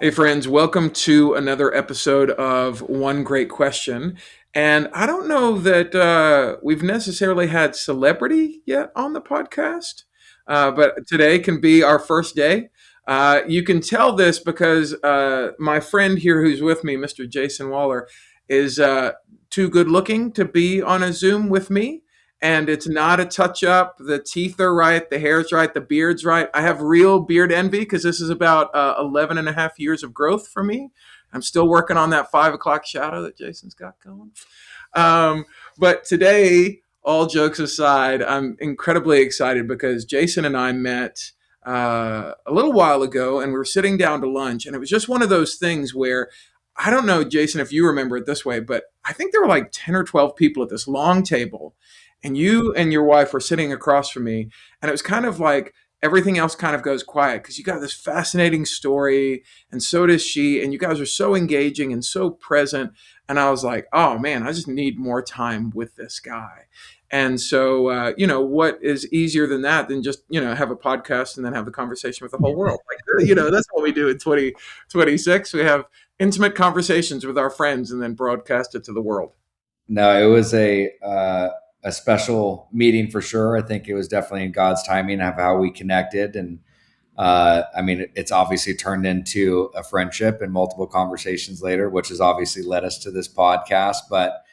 Hey, friends, welcome to another episode of One Great Question. And I don't know that we've necessarily had celebrity yet on the podcast, but today can be our first day. You can tell this because my friend here who's with me, Mr. Jason Waller, is too good looking to be on a Zoom with me. And it's not a touch up. The teeth are right. The hair's right. The beard's right. I have real beard envy because this is about 11 and a half years of growth for me. I'm still working on that 5 o'clock shadow that Jason's got going. Um, but today, all jokes aside, I'm incredibly excited because Jason and I met a little while ago and we were sitting down to lunch. And it was just one of those things where I don't know, Jason, if you remember it this way, but I think there were like 10 or 12 people at this long table and you and your wife were sitting across from me, and it was kind of like everything else kind of goes quiet because you got this fascinating story, and so does she, and you guys are so engaging and so present. And I was like, oh man, I just need more time with this guy. And so, what is easier than that than just, have a podcast and then have the conversation with the whole world? Like, that's what we do in 2026. We have intimate conversations with our friends and then broadcast it to the world. No, it was a special meeting for sure. I think it was definitely in God's timing of how we connected, and it's obviously turned into a friendship and multiple conversations later, which has obviously led us to this podcast. But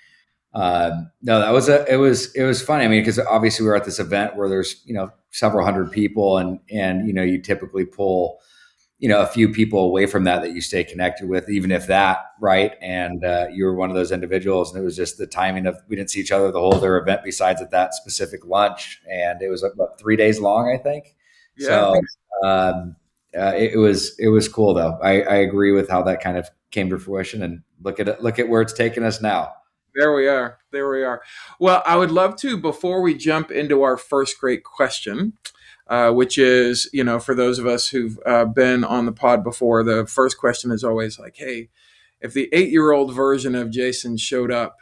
no, it was funny. I mean, because obviously we were at this event where there's several hundred people, and you typically pull a few people away from that you stay connected with, even if that, right? And you were one of those individuals, and it was just the timing of, we didn't see each other the whole their event besides at that specific lunch, and it was about 3 days long, I think. Yeah, I So think it was cool though. I agree with how that kind of came to fruition, and look at where it's taken us now. there we are. There we are. Well, I would love to, before we jump into our first great question, which is, for those of us who've been on the pod before, the first question is always like, hey, if the 8-year-old version of Jason showed up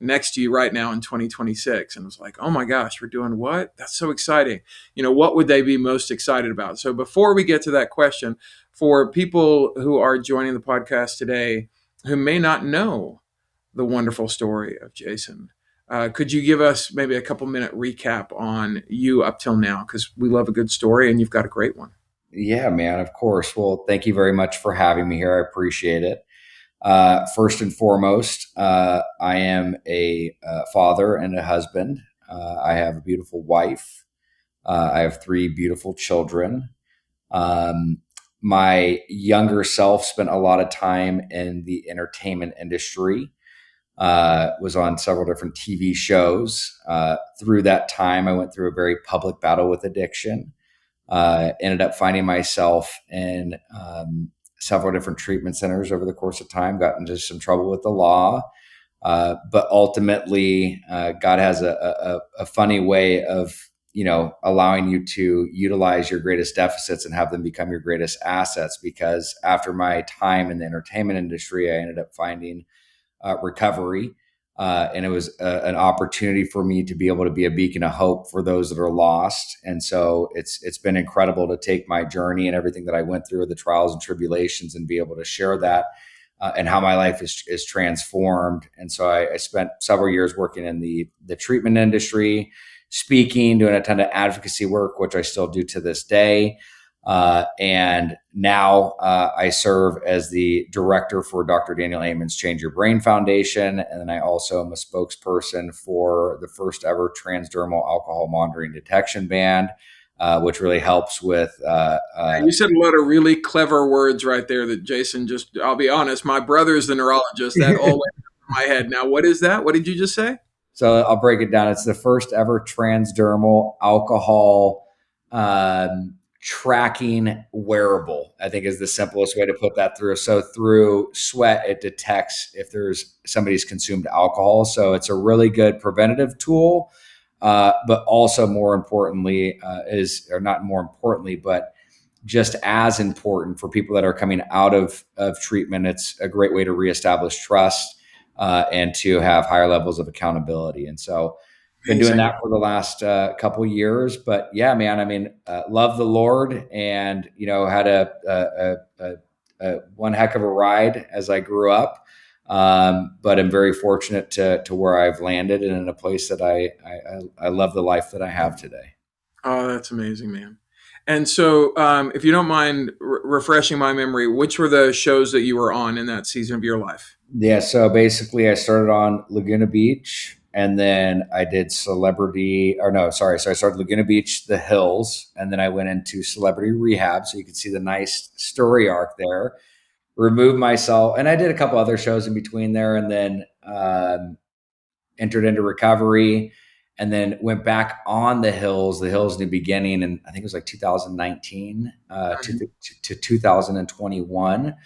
next to you right now in 2026 and was like, oh my gosh, we're doing what? That's so exciting. What would they be most excited about? So before we get to that question, for people who are joining the podcast today who may not know the wonderful story of Jason, could you give us maybe a couple minute recap on you up till now? Because we love a good story and you've got a great one. Yeah, man, of course. Well, thank you very much for having me here. I appreciate it. First and foremost, I am a father and a husband. I have a beautiful wife. I have three beautiful children. Um, my younger self spent a lot of time in the entertainment industry, was on several different TV shows. Through that time, I went through a very public battle with addiction. Ended up finding myself in several different treatment centers over the course of time, got into some trouble with the law. But ultimately, God has a funny way of, allowing you to utilize your greatest deficits and have them become your greatest assets. Because after my time in the entertainment industry, I ended up finding recovery. And it was an opportunity for me to be able to be a beacon of hope for those that are lost. And so it's been incredible to take my journey and everything that I went through, the trials and tribulations, and be able to share that, and how my life is transformed. And so I spent several years working in the treatment industry, speaking, doing a ton of advocacy work, which I still do to this day. And now I serve as the director for Dr. Daniel Amen's Change Your Brain Foundation. And then I also am a spokesperson for the first ever transdermal alcohol monitoring detection ban, which really helps with. You said a lot of really clever words right there that Jason just, I'll be honest, my brother's the neurologist. That all went through my head. Now, what is that? What did you just say? So I'll break it down. It's the first ever transdermal alcohol tracking wearable, I think, is the simplest way to put that through. So through sweat, it detects if there's somebody's consumed alcohol. So it's a really good preventative tool. But also more importantly, or not more importantly, but just as important for people that are coming out of treatment, it's a great way to reestablish trust, and to have higher levels of accountability. And so been doing that for the last couple of years. But yeah, man, I mean, love the Lord, and had a one heck of a ride as I grew up. But I'm very fortunate to where I've landed and in a place that I love the life that I have today. Oh, that's amazing, man. And so, if you don't mind refreshing my memory, which were the shows that you were on in that season of your life? Yeah, so basically I started on Laguna Beach and then I did celebrity or no, sorry. So I started Laguna Beach, the hills, and then I went into celebrity rehab. So you can see the nice story arc there. Removed myself, and I did a couple other shows in between there, and then entered into recovery, and then went back on the hills in the beginning, and I think it was like 2019 to 2021.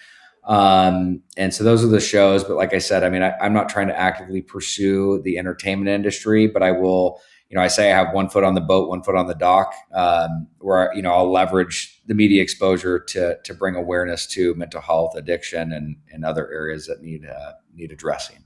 And so those are the shows. But like I said, I mean, I'm not trying to actively pursue the entertainment industry, but I will. I say I have one foot on the boat, one foot on the dock, where I'll leverage the media exposure to bring awareness to mental health, addiction, and other areas that need addressing.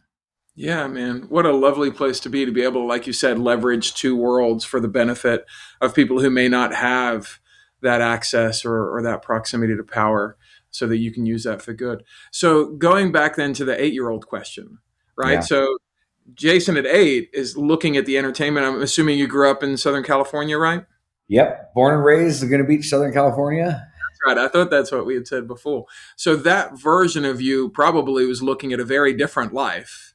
Yeah, man. What a lovely place to be able to, like you said, leverage two worlds for the benefit of people who may not have that access or that proximity to power so that you can use that for good. So going back then to the 8-year-old question, right? Yeah. So Jason at 8 is looking at the entertainment. I'm assuming you grew up in Southern California, right? Yep. Born and raised Laguna Beach, Southern California. Right. I thought that's what we had said before. So that version of you probably was looking at a very different life.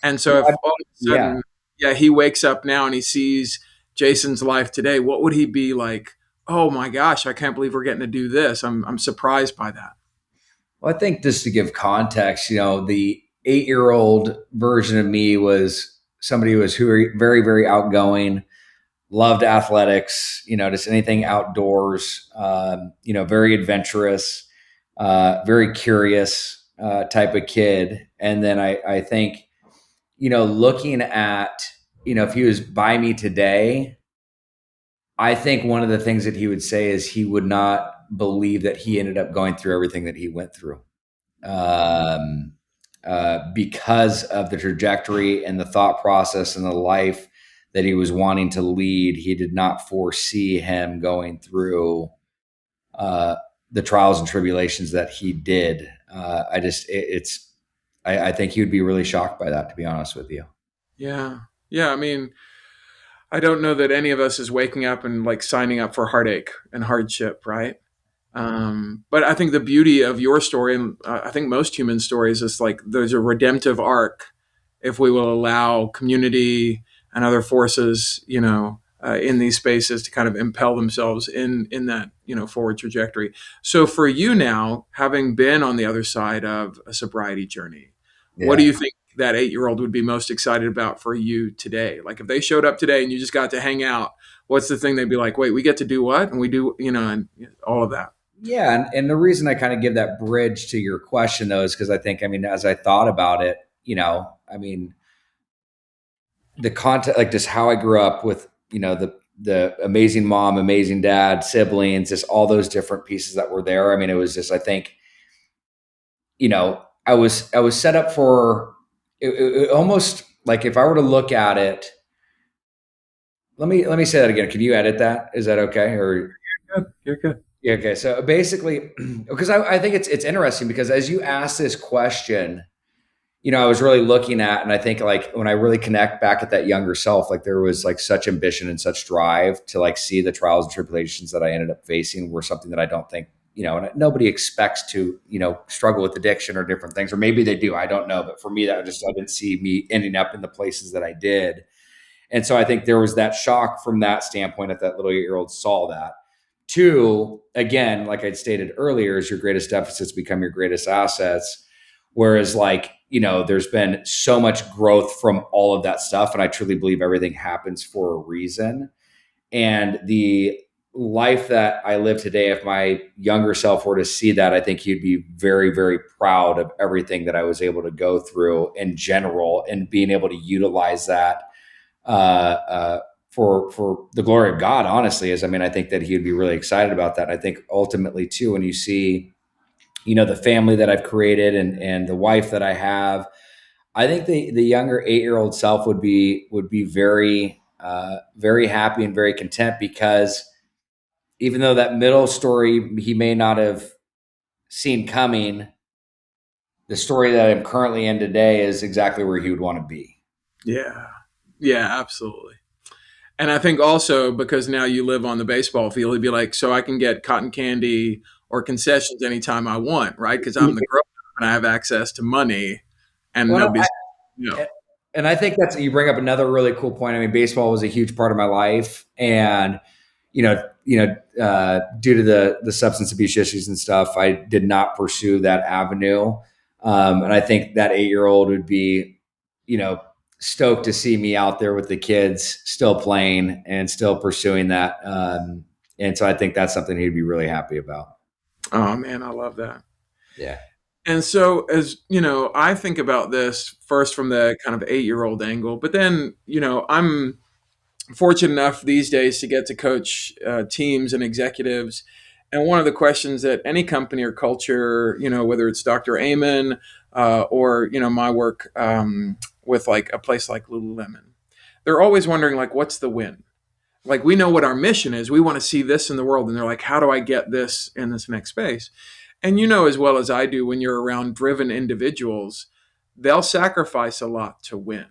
And so if Well, all of a yeah. sudden, yeah, he wakes up now and he sees Jason's life today, what would he be like? Oh my gosh, I can't believe we're getting to do this. I'm surprised by that. Well, I think just to give context, the 8-year-old version of me was somebody who was very, very outgoing, loved athletics, just anything outdoors, very adventurous, very curious type of kid. And then I think, looking at, if he was by me today, I think one of the things that he would say is he would not believe that he ended up going through everything that he went through, um, because of the trajectory and the thought process and the life that he was wanting to lead. He did not foresee him going through uh, the trials and tribulations that he did. I think he would be really shocked by that, to be honest with you. Yeah. Yeah. I mean, I don't know that any of us is waking up and like signing up for heartache and hardship, right? But I think the beauty of your story, and I think most human stories, is like there's a redemptive arc if we will allow community and other forces, in these spaces to kind of impel themselves in that forward trajectory. So for you now, having been on the other side of a sobriety journey, what do Yeah. you think that 8-year-old would be most excited about for you today? Like if they showed up today and you just got to hang out, what's the thing they'd be like? Wait, we get to do what? And we do, and all of that. Yeah. And the reason I kind of give that bridge to your question, though, is because I think, I mean, as I thought about it, I mean, the content, like just how I grew up with, the amazing mom, amazing dad, siblings, just all those different pieces that were there. I mean, it was just, I think, I was set up for it almost like if I were to look at it, let me say that again. Can you edit that? Is that okay? Or Good. You're good. yeah, okay. So basically, because I think it's interesting because as you ask this question, I was really looking at, and I think like when I really connect back at that younger self, like there was like such ambition and such drive to like see the trials and tribulations that I ended up facing were something that I don't think, and nobody expects to, struggle with addiction or different things, or maybe they do, I don't know. But for me, I didn't see me ending up in the places that I did. And so I think there was that shock from that standpoint that that little 8-year-old saw that. Two, again, like I stated earlier, is your greatest deficits become your greatest assets. Whereas, like, there's been so much growth from all of that stuff. And I truly believe everything happens for a reason. And the life that I live today, if my younger self were to see that, I think he'd be very, very proud of everything that I was able to go through in general and being able to utilize that for the glory of God, honestly. Is, I mean, I think that he would be really excited about that. I think ultimately too, when you see, the family that I've created and the wife that I have, I think the younger 8-year-old self would be very very happy and very content because even though that middle story he may not have seen coming, the story that I'm currently in today is exactly where he would want to be. Yeah. Yeah, absolutely. And I think also because now you live on the baseball field, he'd be like, so I can get cotton candy or concessions anytime I want, right? Because I'm the grown up and I have access to money and Well, nobody's, you know. and I think that's, you bring up another really cool point. I mean, baseball was a huge part of my life, and due to the substance abuse issues and stuff, I did not pursue that avenue. And I think that 8-year old would be, you know, stoked to see me out there with the kids, still playing and still pursuing that. And so I think that's something he'd be really happy about. Oh man, I love that. Yeah. And so, as you know, I think about this first from the kind of 8-year-old angle, but then, I'm fortunate enough these days to get to coach teams and executives. And one of the questions that any company or culture, whether it's Dr. Amen or, my work with like a place like Lululemon, they're always wondering, like, what's the win? Like, we know what our mission is. We want to see this in the world. And they're like, how do I get this in this next space? And you know as well as I do, when you're around driven individuals, they'll sacrifice a lot to win.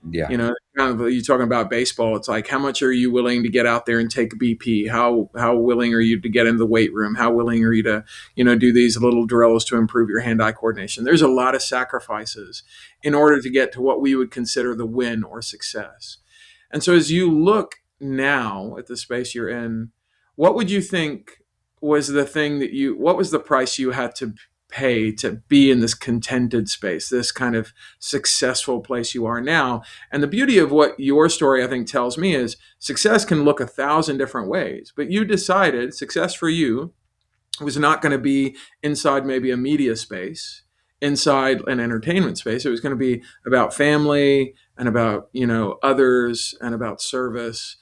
Yeah. Kind of you talking about baseball. It's like, how much are you willing to get out there and take BP? How willing are you to get into the weight room? How willing are you to, do these little drills to improve your hand-eye coordination? There's a lot of sacrifices in order to get to what we would consider the win or success. And so as you look now at the space you're in, what would you think was the thing what was the price you had to pay to be in this contented space, this kind of successful place you are now? And the beauty of what your story, I think, tells me is success can look 1,000 different ways, but you decided success for you was not going to be inside maybe a media space, inside an entertainment space. It was going to be about family and about, others and about service.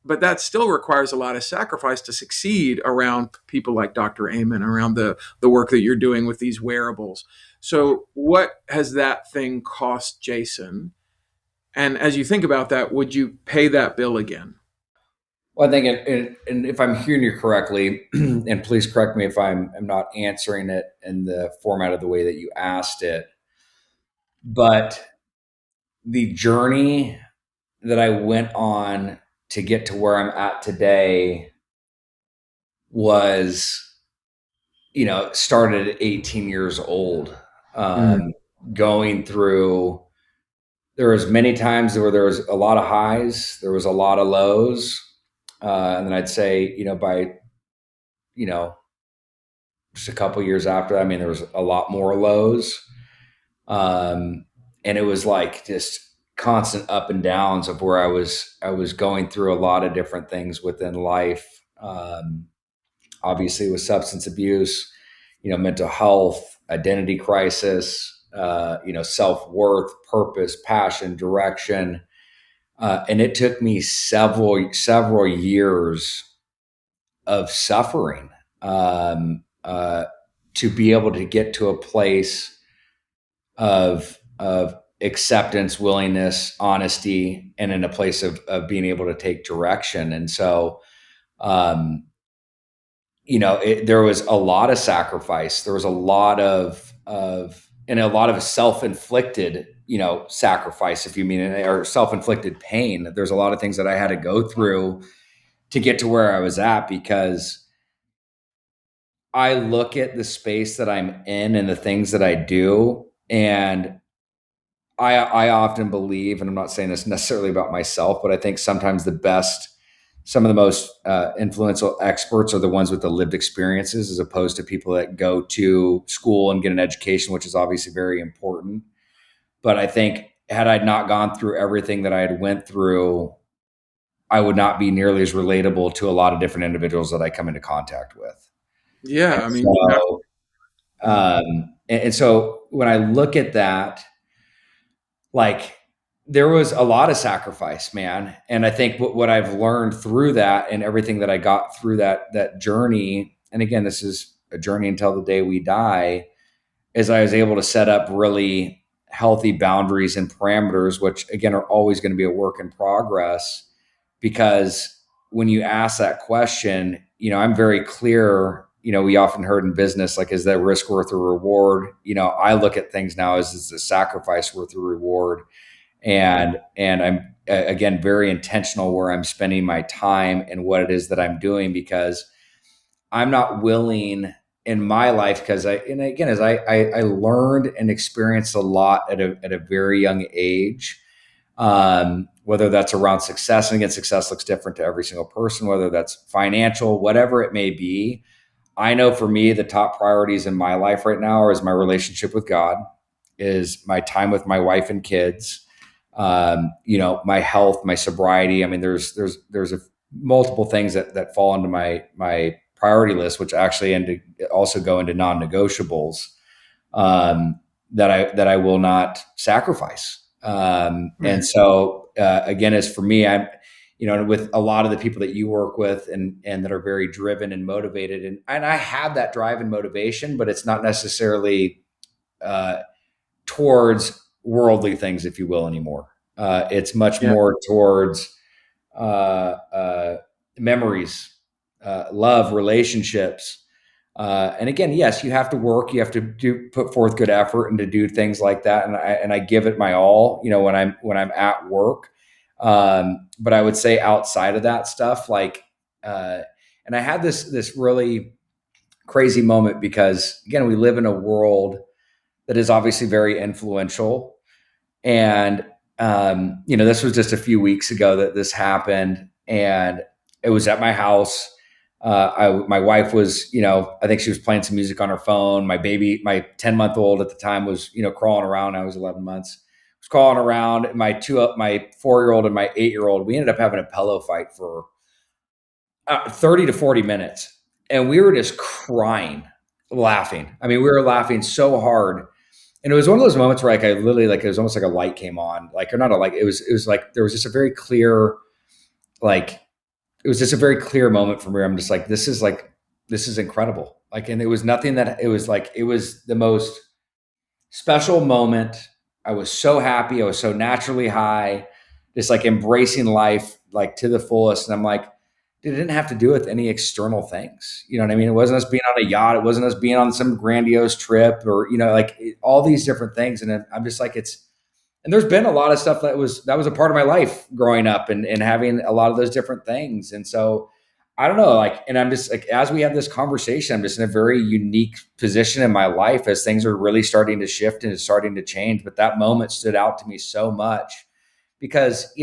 But that still requires a lot of sacrifice to succeed around people like Dr. Amen, around the work that you're doing with these wearables. So what has that thing cost Jason? And as you think about that, would you pay that bill again? Well, I think, and if I'm hearing you correctly, and please correct me if I'm not answering it in the format of the way that you asked it, but the journey that I went on to get to where I'm at today was, started at 18 years old, Mm, going through. There was many times where there was a lot of highs, there was a lot of lows, and then I'd say, by you know just a couple years after that, I mean, there was a lot more lows. And it was like just constant up and downs of where I was going through a lot of different things within life. Obviously with substance abuse, mental health, identity crisis, self-worth, purpose, passion, direction. And it took me several years of suffering, to be able to get to a place of acceptance, willingness, honesty, and in a place of being able to take direction. And so, um, there was a lot of sacrifice. There was a lot and a lot of self-inflicted, sacrifice, if you mean it, or self-inflicted pain. There's a lot of things that I had to go through to get to where I was at, because I look at the space that I'm in and the things that I do, and I often believe, and I'm not saying this necessarily about myself, but I think sometimes some of the most influential experts are the ones with the lived experiences, as opposed to people that go to school and get an education, which is obviously very important. But I think had I not gone through everything that I had went through, I would not be nearly as relatable to a lot of different individuals that I come into contact with. yeah, And I mean, so, and so when I look at that, like, there was a lot of sacrifice, man. And I think what I've learned through that and everything that I got through that journey, and again, this is a journey until the day we die, is I was able to set up really healthy boundaries and parameters, which again are always going to be a work in progress. Because when you ask that question, I'm very clear we often heard in business, like, is that risk worth a reward? I look at things now as, is the sacrifice worth the reward? And I'm, again, very intentional where I'm spending my time and what it is that I'm doing, because I'm not willing in my life, because and again, as I learned and experienced a lot at a very young age, whether that's around success, and again, success looks different to every single person, whether that's financial, whatever it may be. I know for me, the top priorities in my life right now is my relationship with God, is my time with my wife and kids, my health, my sobriety. I mean, there's multiple things that fall into my priority list, which actually also go into non-negotiables, that I will not sacrifice. And Right. so, again, as for me, I'm, with a lot of the people that you work with, and that are very driven and motivated, and I have that drive and motivation, but it's not necessarily uh, towards worldly things, if you will, anymore. It's much Yeah. more towards uh, memories, love, relationships. And again, yes, you have to work, you have to put forth good effort and to do things like that. And I give it my all, when I'm at work. But I would say outside of that stuff, like, and I had this really crazy moment, because again, we live in a world that is obviously very influential. And this was just a few weeks ago that this happened, and it was at my house. My wife was, I think she was playing some music on her phone. My baby, my 10-month-old at the time, was, crawling around. I was 11 months. Was crawling around. My 4-year-old and my 8-year-old. We ended up having a pillow fight for 30 to 40 minutes, and we were just crying, laughing. I mean, we were laughing so hard, and it was one of those moments where, like, I literally, like, it was almost like a light came on, like, or not a light. It was like there was just a very clear, like, it was just a very clear moment for me. I'm just like, this is incredible. Like, and it was nothing that, it was like, it was the most special moment. I was so happy. I was so naturally high, just like embracing life, like, to the fullest. And I'm like, dude, it didn't have to do with any external things. You know what I mean? It wasn't us being on a yacht. It wasn't us being on some grandiose trip, or, like, all these different things. And I'm just like, and there's been a lot of stuff that was a part of my life growing up, and having a lot of those different things. And so I don't know, like, and I'm just like, as we have this conversation, I'm just in a very unique position in my life, as things are really starting to shift and it's starting to change. But that moment stood out to me so much, because,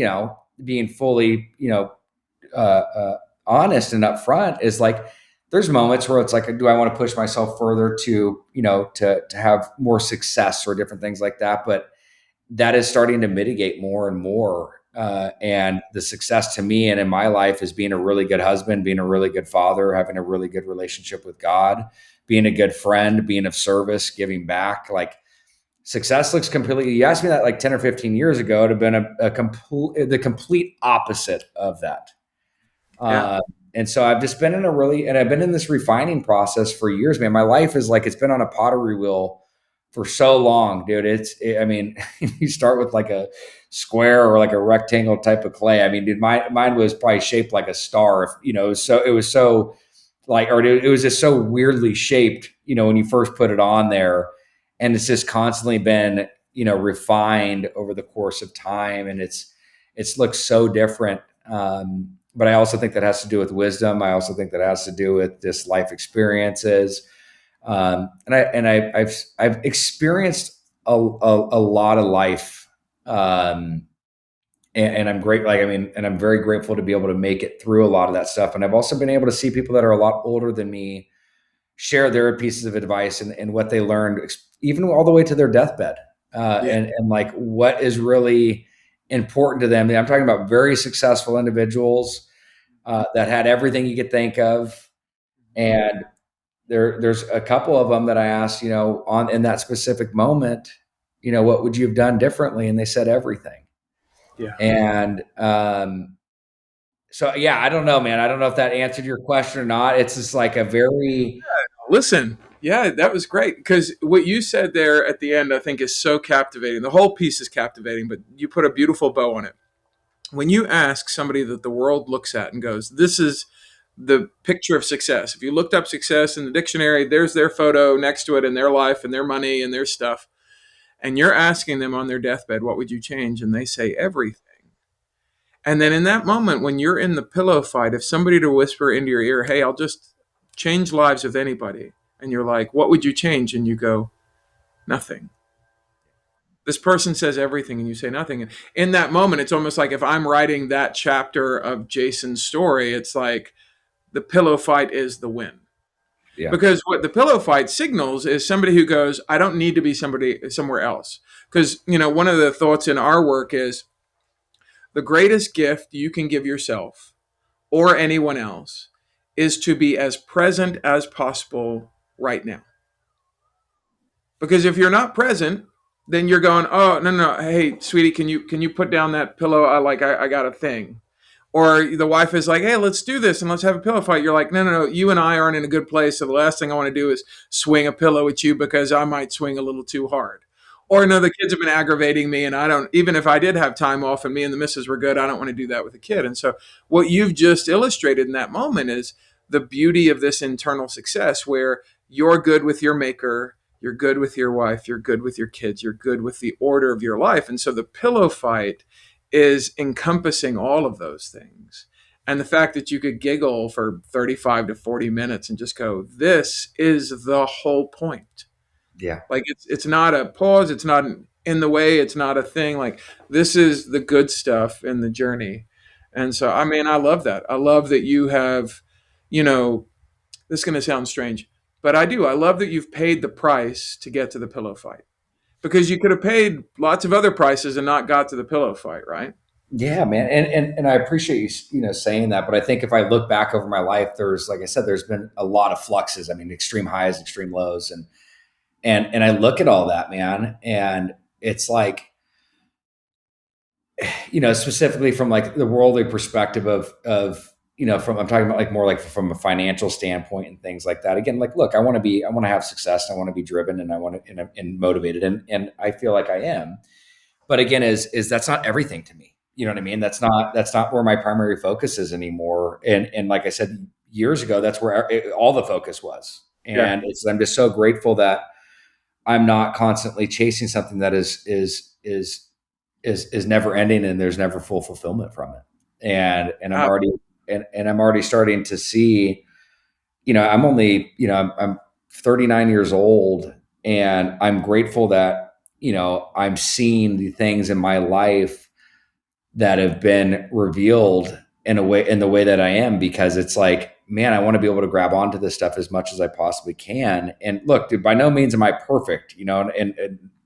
being fully, uh, honest and upfront, is like, there's moments where it's like, do I want to push myself further to, to have more success or different things like that? But that is starting to mitigate more and more. And the success to me and in my life is being a really good husband, being a really good father, having a really good relationship with God, being a good friend, being of service, giving back. Like, success looks completely, you asked me that like 10 or 15 years ago, it would have been the complete opposite of that. Yeah. Uh, and so I've just been and I've been in this refining process for years, man. My life is like, it's been on a pottery wheel for so long, dude. I mean, you start with like a square or like a rectangle type of clay. I mean, dude, mine was probably shaped like a star. If, it was so like, or it was just so weirdly shaped, when you first put it on there. And it's just constantly been, refined over the course of time. And it's looked so different. But I also think that has to do with wisdom. I also think that has to do with just life experiences. I've experienced a lot of life, and I'm great. Like, I mean, and I'm very grateful to be able to make it through a lot of that stuff. And I've also been able to see people that are a lot older than me share their pieces of advice, and what they learned, even all the way to their deathbed, Yeah. and like, what is really important to them. I'm talking about very successful individuals, that had everything you could think of. And there's a couple of them that I asked, on in that specific moment, what would you have done differently? And they said everything. Yeah. And so, yeah, I don't know, man. I don't know if that answered your question or not. It's just like a very, Listen, yeah, that was great, because what you said there at the end, I think, is so captivating. The whole piece is captivating, but you put a beautiful bow on it. When you ask somebody that the world looks at and goes, "This is the picture of success. If you looked up success in the dictionary, there's their photo next to it and their life and their money and their stuff. And you're asking them on their deathbed, what would you change? And they say everything. And then in that moment, when you're in the pillow fight, if somebody to whisper into your ear, hey, I'll just change lives with anybody. And you're like, what would you change? And you go, nothing. This person says everything and you say nothing. In that moment, it's almost like if I'm writing that chapter of Jason's story, it's like the pillow fight is the win. Yeah. Because what the pillow fight signals is somebody who goes, I don't need to be somebody somewhere else. Because, one of the thoughts in our work is the greatest gift you can give yourself or anyone else is to be as present as possible right now. Because if you're not present, then you're going, oh no, hey sweetie, can you put down that pillow? I got a thing. Or the wife is like, hey, let's do this and let's have a pillow fight. You're like, no, you and I aren't in a good place. So the last thing I want to do is swing a pillow at you because I might swing a little too hard. Or no, the kids have been aggravating me and I don't, even if I did have time off and me and the missus were good, I don't want to do that with a kid. And so what you've just illustrated in that moment is the beauty of this internal success where you're good with your maker, you're good with your wife, you're good with your kids, you're good with the order of your life. And so the pillow fight is encompassing all of those things. And the fact that you could giggle for 35 to 40 minutes and just go, this is the whole point. Yeah. Like it's not a pause, it's not in the way, it's not a thing. Like this is the good stuff in the journey. And so I mean, I love that. I love that you have, you know, this is going to sound strange, but I do. I love that you've paid the price to get to the pillow fight because you could have paid lots of other prices and not got to the pillow fight, right? Yeah, man. And I appreciate you, saying that. But I think if I look back over my life, like I said, there's been a lot of fluxes. I mean, extreme highs, extreme lows. And I look at all that, man. And it's like, specifically from like the worldly perspective from, I'm talking about like more like from a financial standpoint and things like that. Again, like, look, I want to have success. I want to be driven and I want to, and motivated. And I feel like I am. But again, is that's not everything to me. You know what I mean? That's not where my primary focus is anymore. And like I said years ago, that's where all the focus was. Yeah. And I'm just so grateful that I'm not constantly chasing something that is never ending and there's never full fulfillment from it. And I'm Wow. already and I'm already starting to see. I'm only I'm 39 years old, and I'm grateful that I'm seeing the things in my life that have been revealed in the way that I am, because it's like, man, I want to be able to grab onto this stuff as much as I possibly can. And look, dude, by no means am I perfect, and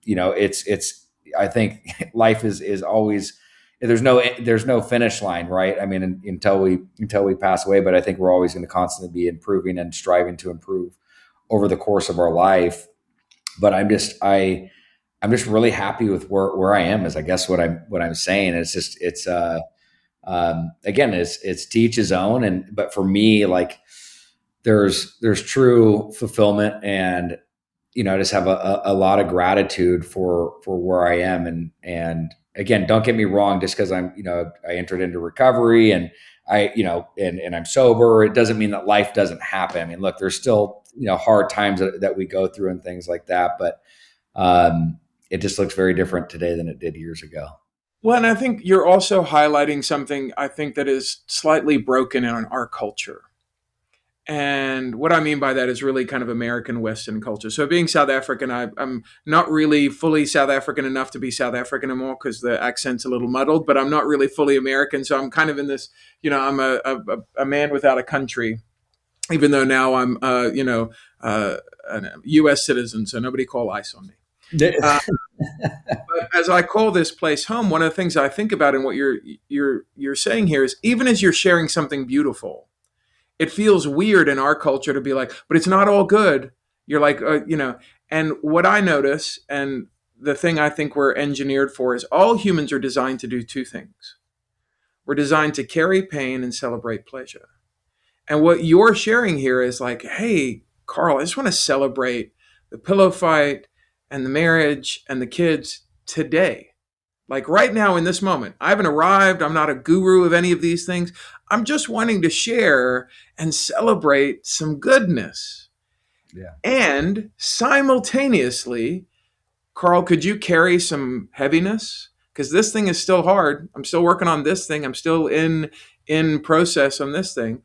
it's I think life is always, there's no finish line, right? I mean, until we pass away, but I think we're always going to constantly be improving and striving to improve over the course of our life. But I'm just really happy with where I am, is I guess what I'm saying. Again, it's to each his own. But for me, like there's true fulfillment, and I just have a lot of gratitude for where I am. And again, don't get me wrong, just because I entered into recovery and and I'm sober, it doesn't mean that life doesn't happen. I mean, look, there's still, hard times that we go through and things like that. But it just looks very different today than it did years ago. Well, and I think you're also highlighting something I think that is slightly broken in our culture. And what I mean by that is really kind of American Western culture. So, being South African, I'm not really fully South African enough to be South African anymore because the accent's a little muddled, but I'm not really fully American. So, I'm kind of in this, I'm a man without a country, even though now I'm, a U.S. citizen. So, nobody call ICE on me. Uh, but as I call this place home, one of the things I think about in what you're saying here is even as you're sharing something beautiful, it feels weird in our culture to be like, but it's not all good. You're like, and what I notice, and the thing I think we're engineered for, is all humans are designed to do two things. We're designed to carry pain and celebrate pleasure. And what you're sharing here is like, hey, Carl, I just want to celebrate the pillow fight and the marriage and the kids today. Like right now in this moment, I haven't arrived. I'm not a guru of any of these things. I'm just wanting to share and celebrate some goodness. Yeah. And simultaneously, Carl, could you carry some heaviness? Because this thing is still hard. I'm still working on this thing. I'm still in process on this thing,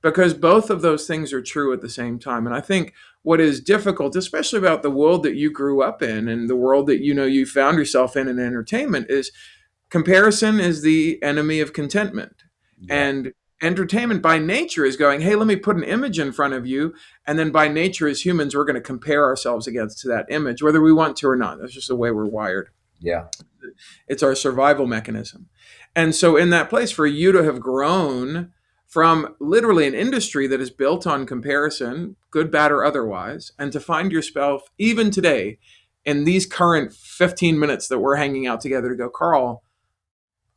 because both of those things are true at the same time. And I think what is difficult, especially about the world that you grew up in and the world that you found yourself in entertainment, is comparison is the enemy of contentment. Yeah. And entertainment by nature is going, hey, let me put an image in front of you. And then by nature, as humans, we're going to compare ourselves against that image, whether we want to or not. That's just the way we're wired. Yeah. It's our survival mechanism. And so, in that place, for you to have grown from literally an industry that is built on comparison, good, bad, or otherwise, and to find yourself, even today, in these current 15 minutes that we're hanging out together, to go, Carl,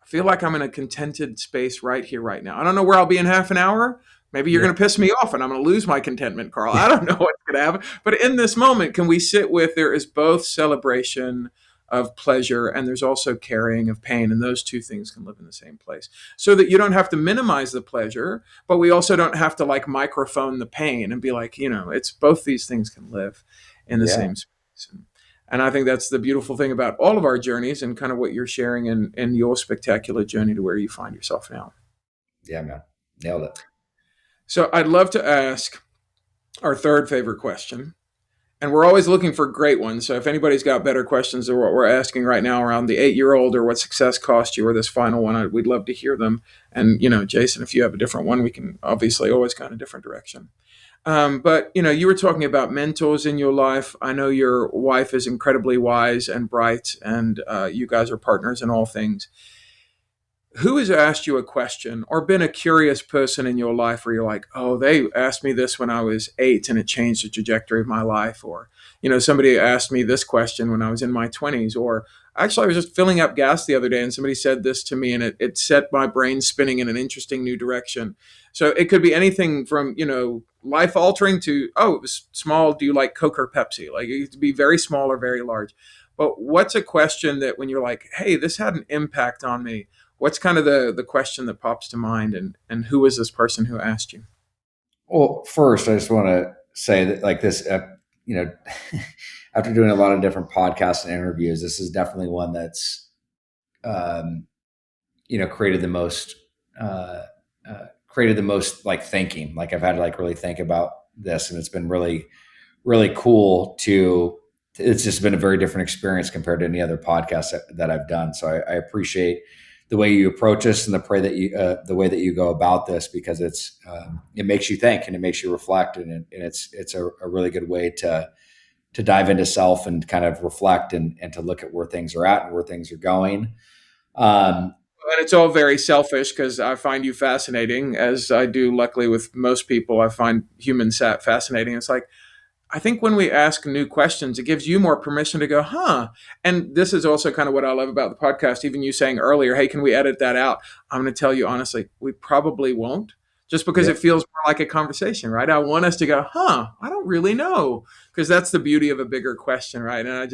I feel like I'm in a contented space right here, right now. I don't know where I'll be in half an hour. Maybe you're Yeah. going to piss me off and I'm going to lose my contentment, Carl. I don't know what's going to happen. But in this moment, can we sit with there is both celebration of pleasure and there's also carrying of pain. And those two things can live in the same place so that you don't have to minimize the pleasure, but we also don't have to like microphone the pain and be like, it's both these things can live in the Yeah. same space. And I think that's the beautiful thing about all of our journeys and kind of what you're sharing in your spectacular journey to where you find yourself now. Yeah, man. Nailed it. So I'd love to ask our third favorite question. And we're always looking for great ones. So if anybody's got better questions than what we're asking right now around the 8-year-old or what success cost you or this final one, we'd love to hear them. And, Jason, if you have a different one, we can obviously always go in a different direction. But you were talking about mentors in your life. I know your wife is incredibly wise and bright, and you guys are partners in all things. Who has asked you a question or been a curious person in your life where you're like, oh, they asked me this when I was 8 and it changed the trajectory of my life? Or, somebody asked me this question when I was in my 20s. Or actually, I was just filling up gas the other day and somebody said this to me and it set my brain spinning in an interesting new direction. So it could be anything from, life altering to, oh, it was small. Do you like Coke or Pepsi? Like it could be very small or very large. But what's a question that when you're like, hey, this had an impact on me? What's kind of the question that pops to mind, and who is this person who asked you? Well, first, I just want to say that, like this, you know, after doing a lot of different podcasts and interviews, this is definitely one that's, um, created the most, uh, created the most like thinking. Like I've had to like really think about this, and it's been really, really cool to. It's just been a very different experience compared to any other podcast that I've done. So I appreciate the way you approach this and the way that you go about this, because it makes you think and it makes you reflect, and it's a really good way to dive into self and kind of reflect and to look at where things are at and where things are going. Um, And it's all very selfish because I find you fascinating, as I do. Luckily, with most people, I find humans fascinating. It's like I think when we ask new questions, it gives you more permission to go, huh? And this is also kind of what I love about the podcast. Even you saying earlier, hey, can we edit that out? I'm going to tell you honestly, we probably won't, just because yeah, it feels more like a conversation, right? I want us to go, huh? I don't really know, because that's the beauty of a bigger question, right? And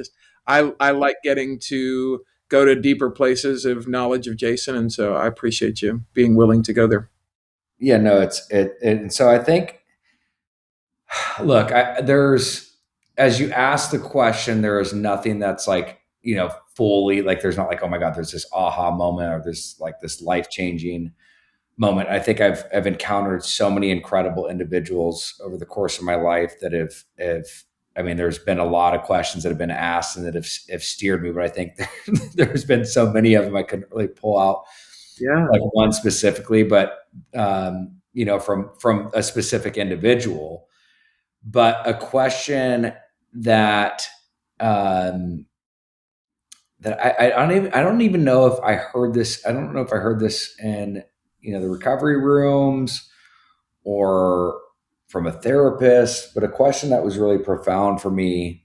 I like getting to go to deeper places of knowledge of Jason, and so I appreciate you being willing to go there. yeah, no, and so I think, look, there's, as you ask the question, there is nothing that's like, fully like, there's not like, oh my God, there's this aha moment or this life changing moment. I think I've encountered so many incredible individuals over the course of my life that have I mean, there's been a lot of questions that have been asked and that have steered me, but I think there's been so many of them I couldn't really pull out Yeah. like one specifically, but from a specific individual. But a question that um, that I don't even know if I heard this. I don't know if I heard this in the recovery rooms or from a therapist, but a question that was really profound for me.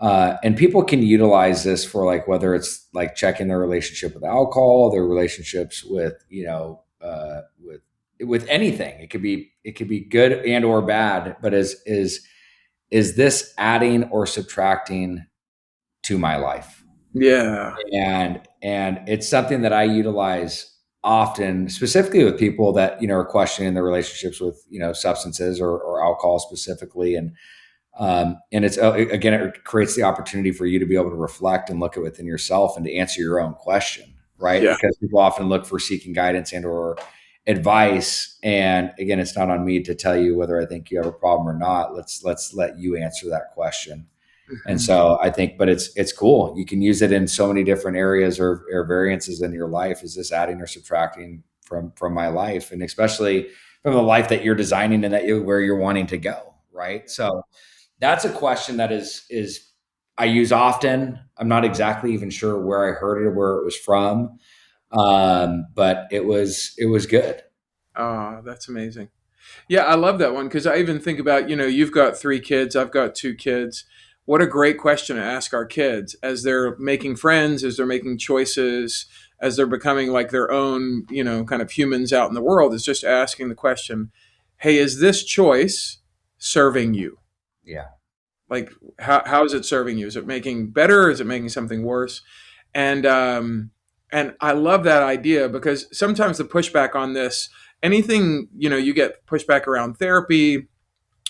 And people can utilize this for like whether it's like checking their relationship with alcohol, their relationships with with anything. It could be good and or bad, but is this adding or subtracting to my life? Yeah. And it's something that I utilize often, specifically with people that, are questioning their relationships with, substances or alcohol specifically. And it's, again, it creates the opportunity for you to be able to reflect and look at within yourself and to answer your own question, right? Yeah. Because people often look for seeking guidance and or advice. And again, it's not on me to tell you whether I think you have a problem or not. Let's let you answer that question. And Mhm. so I think, but it's cool. You can use it in so many different areas or variances in your life. Is this adding or subtracting from my life, and especially from the life that you're designing and where you're wanting to go, right? So that's a question that is I use often. I'm not exactly even sure where I heard it or where it was from, but it was good. Ah, that's amazing. Yeah, I love that one because I even think about, you've got three kids, I've got two kids. What a great question to ask our kids as they're making friends, as they're making choices, as they're becoming like their own, kind of humans out in the world, is just asking the question, hey, is this choice serving you? Yeah, Like, how is it serving you? Is it making better? Is it making something worse? And I love that idea because sometimes the pushback on this, anything, you get pushback around therapy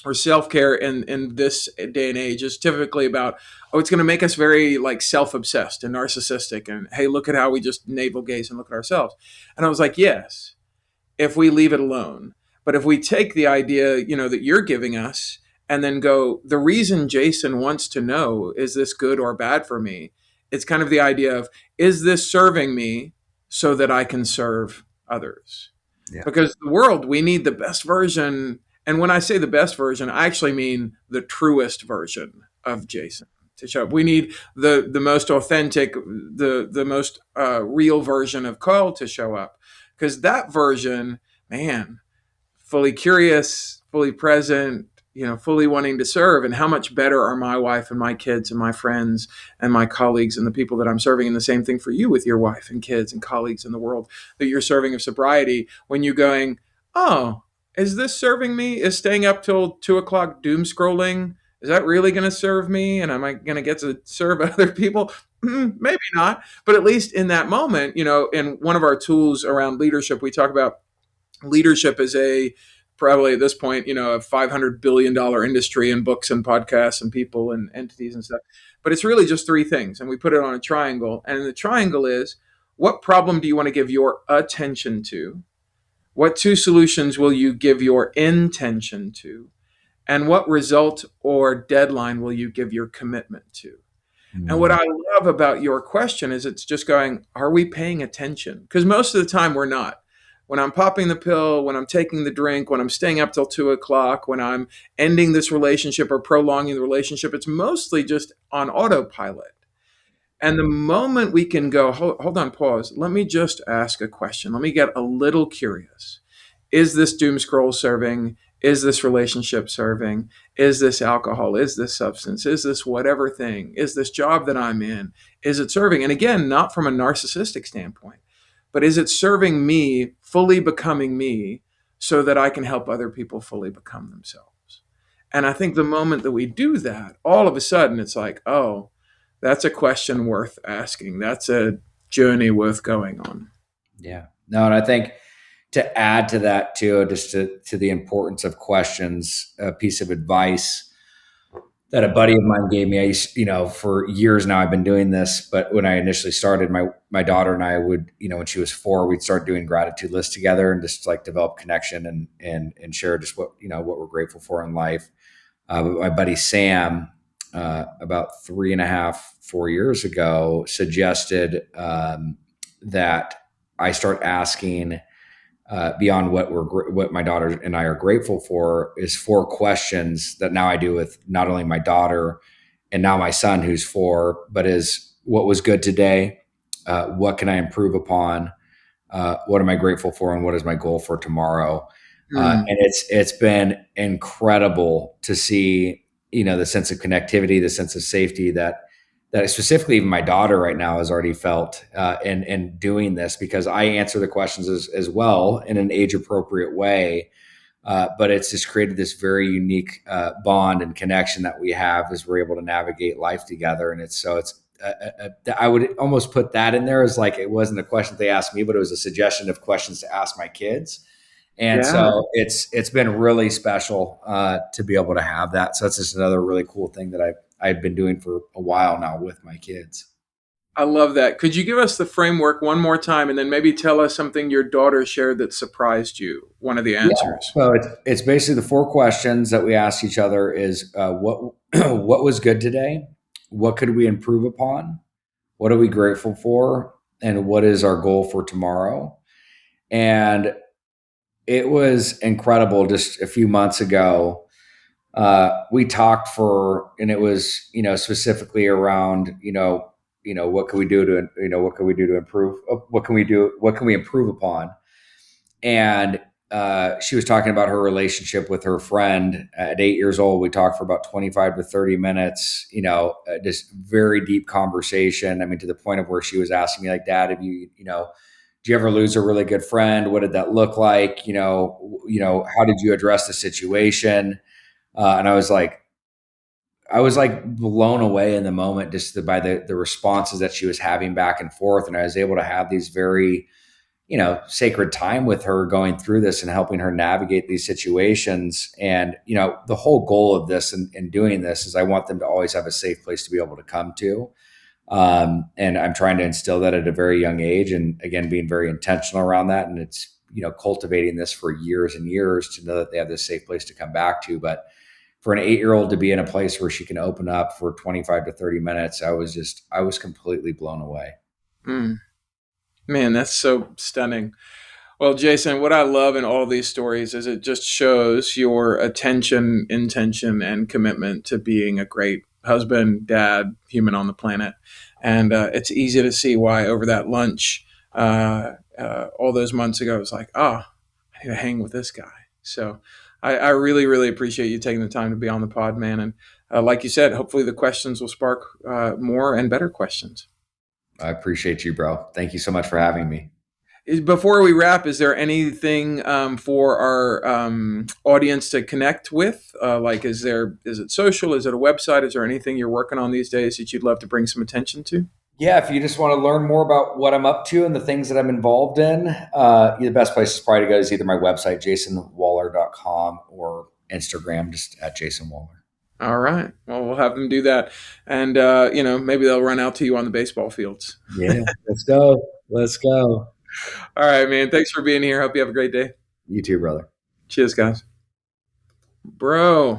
or self-care in this day and age is typically about, oh, it's going to make us very like self-obsessed and narcissistic, and hey, look at how we just navel gaze and look at ourselves. And I was like, yes, if we leave it alone. But if we take the idea, that you're giving us and then go, the reason Jason wants to know, is this good or bad for me? It's kind of the idea of, is this serving me so that I can serve others? yeah, Because the world, we need the best version. And when I say the best version, I actually mean the truest version of Jason to show up. We need the most authentic, the most real version of Carl to show up, because that version, man, fully curious, fully present, fully wanting to serve. And how much better are my wife and my kids and my friends and my colleagues and the people that I'm serving? And the same thing for you with your wife and kids and colleagues in the world that you're serving of sobriety, when you're going, oh, is this serving me? Is staying up till 2 o'clock doom scrolling, is that really going to serve me? And am I going to get to serve other people? Maybe not. But at least in that moment, in one of our tools around leadership, we talk about leadership is a, probably at this point, a $500 billion industry in books and podcasts and people and entities and stuff. But it's really just three things. And we put it on a triangle. And the triangle is, what problem do you want to give your attention to? What two solutions will you give your intention to? And what result or deadline will you give your commitment to? And what mm, I love about your question is, it's just going, are we paying attention? Because most of the time we're not. When I'm popping the pill, when I'm taking the drink, when I'm staying up till 2 o'clock, when I'm ending this relationship or prolonging the relationship, it's mostly just on autopilot. And the moment we can go, hold on, pause, let me just ask a question. Let me get a little curious. Is this doom scroll serving? Is this relationship serving? Is this alcohol? Is this substance? Is this whatever thing? Is this job that I'm in? Is it serving? And again, not from a narcissistic standpoint, but is it serving me, fully becoming me, so that I can help other people fully become themselves? And I think the moment that we do that, all of a sudden it's like, oh, that's a question worth asking. That's a journey worth going on. yeah. No, and I think to add to that too, just to the importance of questions, a piece of advice that a buddy of mine gave me. I used, for years now, I've been doing this, but when I initially started, my daughter and I would, when she was 4, we'd start doing gratitude lists together and just like develop connection and share just what we're grateful for in life. But my buddy Sam, about 3.5, 4 years ago, suggested that I start asking beyond what my daughter and I are grateful for, is 4 questions that now I do with not only my daughter and now my son who's 4, but is what was good today, what can I improve upon, what am I grateful for, and what is my goal for tomorrow. Mm. And it's been incredible to see, the sense of connectivity, the sense of safety that specifically even my daughter right now has already felt in doing this, because I answer the questions as well in an age appropriate way. But it's just created this very unique bond and connection that we have as we're able to navigate life together. And it's I would almost put that in there as like, it wasn't a question they asked me, but it was a suggestion of questions to ask my kids. And Yeah. so it's been really special to be able to have that. So that's just another really cool thing that I've been doing for a while now with my kids. I love that. Could you give us the framework one more time and then maybe tell us something your daughter shared that surprised you? One of the Yeah. answers. So it's basically the four questions that we ask each other is what what was good today? What could we improve upon? What are we grateful for? And what is our goal for tomorrow? And it was incredible. Just a few months ago, we talked and it was, specifically around, what can we do to, what can we do to improve? What can we do? What can we improve upon? And she was talking about her relationship with her friend at 8 years old. We talked for about 25 to 30 minutes, just very deep conversation. I mean, to the point of where she was asking me like, Dad, have you, do you ever lose a really good friend? What did that look like? How did you address the situation? And I was like blown away in the moment just by the responses that she was having back and forth. And I was able to have these very, sacred time with her going through this and helping her navigate these situations. And, the whole goal of this and doing this is I want them to always have a safe place to be able to come to. And I'm trying to instill that at a very young age. And again, being very intentional around that. And it's, cultivating this for years and years to know that they have this safe place to come back to. But for an 8-year-old to be in a place where she can open up for 25 to 30 minutes, I was completely blown away. Mm, man, that's so stunning. Well, Jason, what I love in all of these stories is it just shows your attention, intention, and commitment to being a great husband, dad, human on the planet. And it's easy to see why over that lunch all those months ago, it was like, oh, I need to hang with this guy. So I really, really appreciate you taking the time to be on the pod, man. And like you said, hopefully the questions will spark more and better questions. I appreciate you, bro. Thank you so much for having me. Before we wrap, is there anything for our audience to connect with? Is it social? Is it a website? Is there anything you're working on these days that you'd love to bring some attention to? Yeah, if you just want to learn more about what I'm up to and the things that I'm involved in, the best place is probably to go is either my website, jasonwaller.com, or Instagram, just at Jason Waller. All right. Well, we'll have them do that, and maybe they'll run out to you on the baseball fields. Yeah, let's go. Let's go. All right, man. Thanks for being here. Hope you have a great day. You too, brother. Cheers, guys. Bro.